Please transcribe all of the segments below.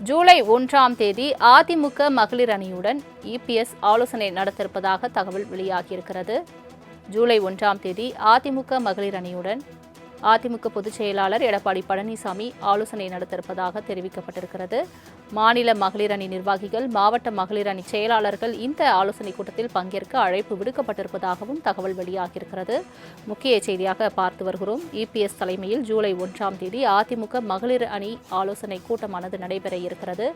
ஜூலை 1ஆம் தேதி அதிமுக மகளிர் அணியுடன் இபிஎஸ் ஆலோசனை நடத்திருப்பதாக தகவல் வெளியாகியிருக்கிறது. ஜூலை 1ஆம் தேதி அதிமுக மகளிர் அணியுடன் அதிமுக பொதுச் செயலாளர் எடப்பாடி பழனிசாமி ஆலோசனை நடத்திருப்பதாக தெரிவிக்கப்பட்டிருக்கிறது. மாநில மகளிர் அணி நிர்வாகிகள், மாவட்ட மகளிர் அணி செயலாளர்கள் இந்த ஆலோசனைக் கூட்டத்தில் பங்கேற்க அழைப்பு விடுக்கப்பட்டிருப்பதாகவும் தகவல் வெளியாகியிருக்கிறது. முக்கிய செய்தியாக பார்த்து வருகிறோம். இபிஎஸ் தலைமையில் ஜூலை 1ஆம் தேதி அதிமுக மகளிர் அணி ஆலோசனைக் கூட்டமானது நடைபெற இருக்கிறது.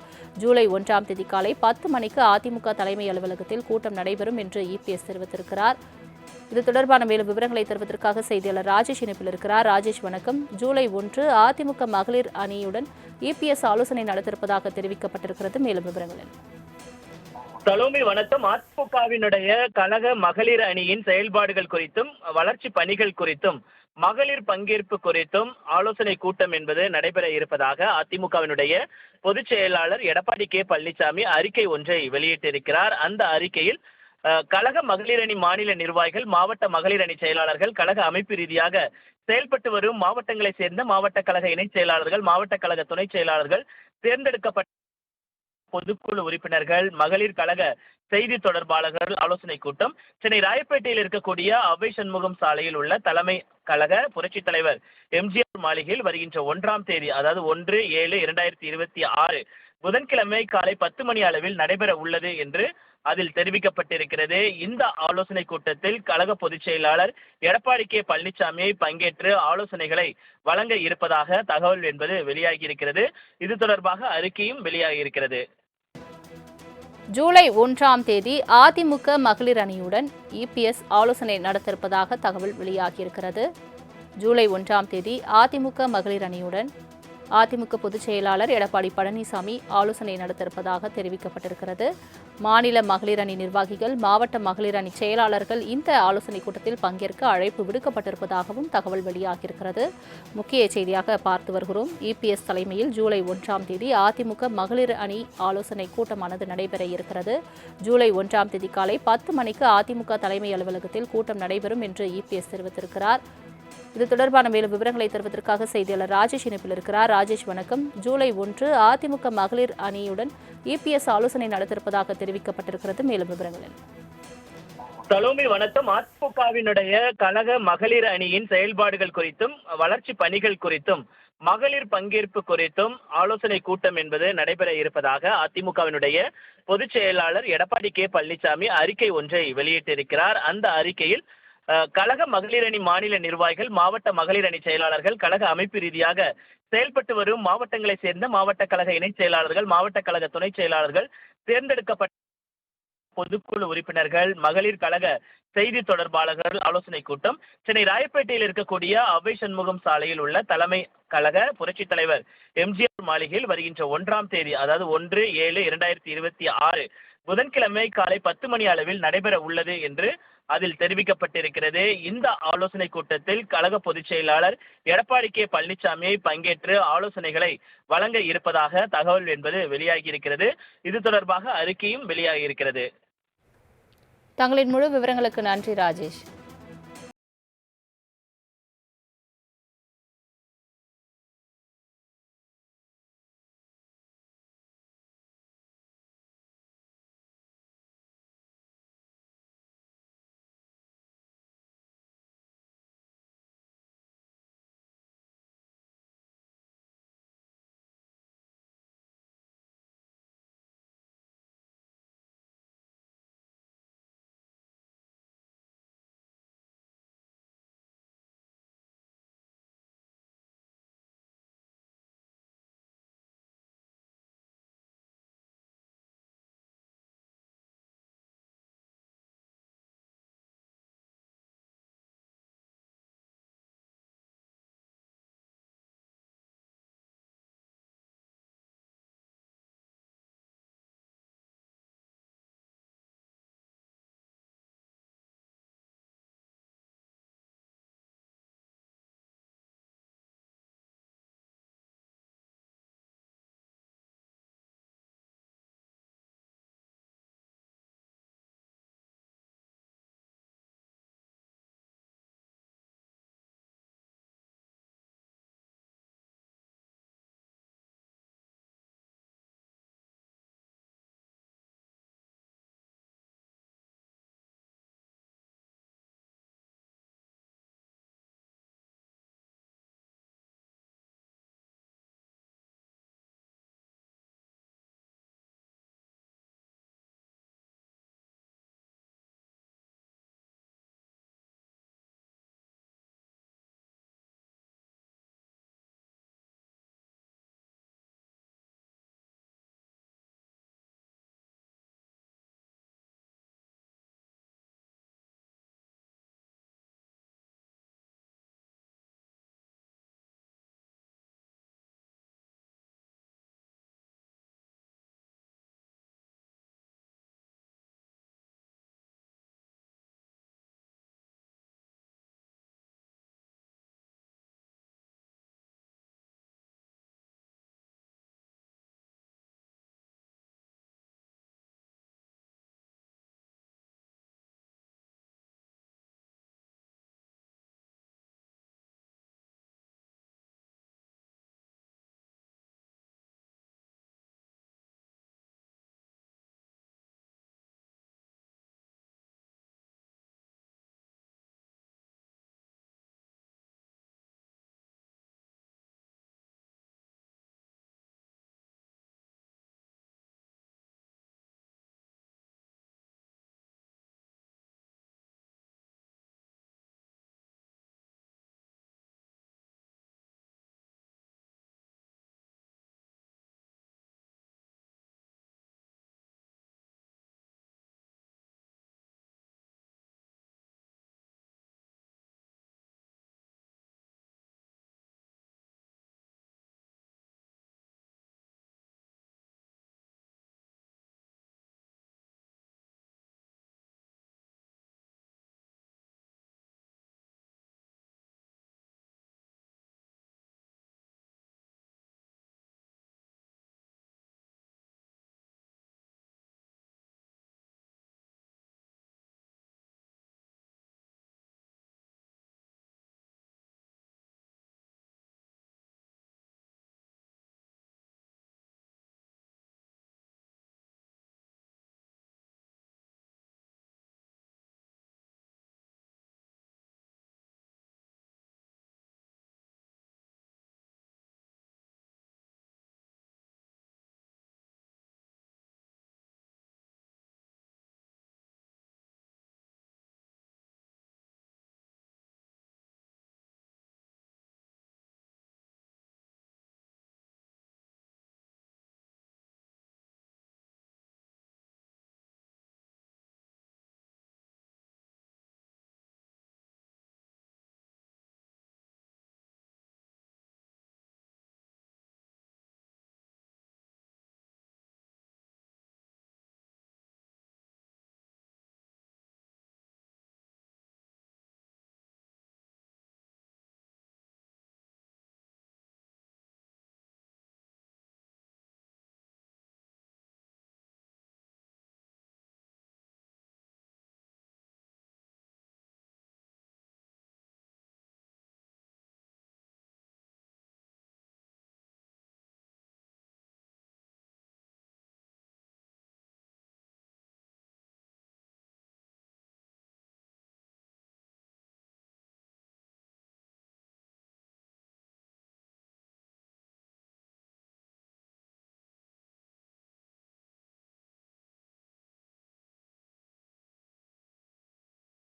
ஜூலை 1ஆம் தேதி காலை 10 மணிக்கு அதிமுக தலைமை அலுவலகத்தில் கூட்டம் நடைபெறும் என்று இபிஎஸ் தெரிவித்திருக்கிறார். இது தொடர்பான மேலும் விவரங்களை தருவதற்காக செய்தியாளர் ராஜேஷ் இணைப்பில் இருக்கிறார். ராஜேஷ், வணக்கம். ஜூலை 1 அதிமுக மகளிர் அணியுடன் இபிஎஸ் ஆலோசனை நடத்திருப்பதாக தெரிவிக்கப்பட்டிருக்கிறது. மேலும் விவரங்கள். சலோமி, வணக்கம். அதிமுகவினுடைய கழக மகளிர் அணியின் செயல்பாடுகள் குறித்தும் வளர்ச்சி பணிகள் குறித்தும் மகளிர் பங்கேற்பு குறித்தும் ஆலோசனை கூட்டம் என்பது நடைபெற இருப்பதாக அதிமுகவினுடைய பொதுச் செயலாளர் எடப்பாடி பழனிசாமி அறிக்கை ஒன்றை வெளியிட்டிருக்கிறார். அந்த அறிக்கையில் கழக மகளிர் அணி மாநில நிர்வாகிகள், மாவட்ட மகளிர் அணி செயலாளர்கள், கழக அமைப்பு ரீதியாக செயல்பட்டு வரும் மாவட்டங்களைச் சேர்ந்த மாவட்ட கழக இணைச் செயலாளர்கள், மாவட்ட கழக துணை செயலாளர்கள், தேர்ந்தெடுக்கப்பட்ட பொதுக்குழு உறுப்பினர்கள், மகளிர் கழக செய்தி தொடர்பாளர்கள் ஆலோசனை கூட்டம் சென்னை ராயப்பேட்டையில் இருக்கக்கூடிய அவ்வை சண்முகம் சாலையில் உள்ள தலைமை கழக புரட்சித் தலைவர் எம்ஜிஆர் மாளிகையில் வருகின்ற 1ஆம் தேதி, அதாவது 1/7/2026 புதன்கிழமை காலை 10 மணி அளவில் நடைபெற உள்ளது என்று அதில் தெரிவிக்கப்பட்டிருக்கிறது. இந்த ஆலோசனை கூட்டத்தில் கழக பொதுச் செயலாளர் எடப்பாடி பழனிசாமியை பங்கேற்று ஆலோசனைகளை வழங்க இருப்பதாக தகவல் என்பது வெளியாகியிருக்கிறது. இது தொடர்பாக அறிக்கையும் வெளியாகியிருக்கிறது. ஜூலை 1ஆம் தேதி அதிமுக மகளிர் அணியுடன் இபிஎஸ் ஆலோசனை நடத்திருப்பதாக தகவல் வெளியாகியிருக்கிறது. ஜூலை 1ஆம் தேதி அதிமுக மகளிர் அணியுடன் அதிமுக பொதுச் செயலாளர் எடப்பாடி பழனிசாமி ஆலோசனை நடத்திருப்பதாக தெரிவிக்கப்பட்டிருக்கிறது. மாநில மகளிர் அணி நிர்வாகிகள், மாவட்ட மகளிர் அணி செயலாளர்கள் இந்த ஆலோசனைக் கூட்டத்தில் பங்கேற்க அழைப்பு விடுக்கப்பட்டிருப்பதாகவும் தகவல் வெளியாகியிருக்கிறது. முக்கிய செய்தியாக பார்த்து வருகிறோம். இபிஎஸ் தலைமையில் ஜூலை 1ஆம் தேதி அதிமுக மகளிர் அணி ஆலோசனைக் கூட்டமானது நடைபெற இருக்கிறது. ஜூலை 1ஆம் தேதி காலை 10 மணிக்கு அதிமுக தலைமை அலுவலகத்தில் கூட்டம் நடைபெறும் என்று இபிஎஸ் தெரிவித்திருக்கிறார். இது தொடர்பான மேலும் விவரங்களை தருவதற்காக செய்தியாளர் ராஜேஷ் இணைப்பில் இருக்கிறார். ராஜேஷ், வணக்கம். ஜூலை 1 அதிமுக மகளிர் அணியுடன் இபிஎஸ் ஆலோசனை நடத்திருப்பதாக தெரிவிக்கப்பட்டிருக்கிறது. மேலும் விவரங்கள். சலோமி, வணக்கம். அதிமுகவினுடைய கழக மகளிர் அணியின் செயல்பாடுகள் குறித்தும் வளர்ச்சி பணிகள் குறித்தும் மகளிர் பங்கேற்பு குறித்தும் ஆலோசனை கூட்டம் என்பது நடைபெற இருப்பதாக அதிமுகவினுடைய பொதுச் செயலாளர் எடப்பாடி பழனிசாமி அறிக்கை ஒன்றை வெளியிட்டிருக்கிறார். அந்த அறிக்கையில் கழக மகளிர் அணி மாநில நிர்வாகிகள், மாவட்ட மகளிர் அணி செயலாளர்கள், கழக அமைப்பு ரீதியாக செயல்பட்டு வரும் மாவட்டங்களைச் சேர்ந்த மாவட்ட கழக இணைச் செயலாளர்கள், மாவட்ட கழக துணை செயலாளர்கள், தேர்ந்தெடுக்கப்பட்ட பொதுக்குழு உறுப்பினர்கள், மகளிர் கழக செய்தி தொடர்பாளர்கள் ஆலோசனை கூட்டம் சென்னை ராயப்பேட்டையில் இருக்கக்கூடிய அவ்வை சண்முகம் சாலையில் உள்ள தலைமை கழக புரட்சித் தலைவர் எம்ஜிஆர் மாளிகையில் வருகின்ற 1ஆம் தேதி, அதாவது 1/7/2026 புதன்கிழமை காலை 10 மணி அளவில் நடைபெற உள்ளது என்று அதில் தெரிவிக்கப்பட்டிருக்கிறது. இந்த ஆலோசனை கூட்டத்தில் கழக பொதுச் செயலாளர் எடப்பாடி பழனிசாமியை பங்கேற்று ஆலோசனைகளை வழங்க இருப்பதாக தகவல் என்பது வெளியாகியிருக்கிறது. இது தொடர்பாக அறிக்கையும் வெளியாகியிருக்கிறது. தங்களின் முழு விவரங்களுக்கு நன்றி ராஜேஷ்.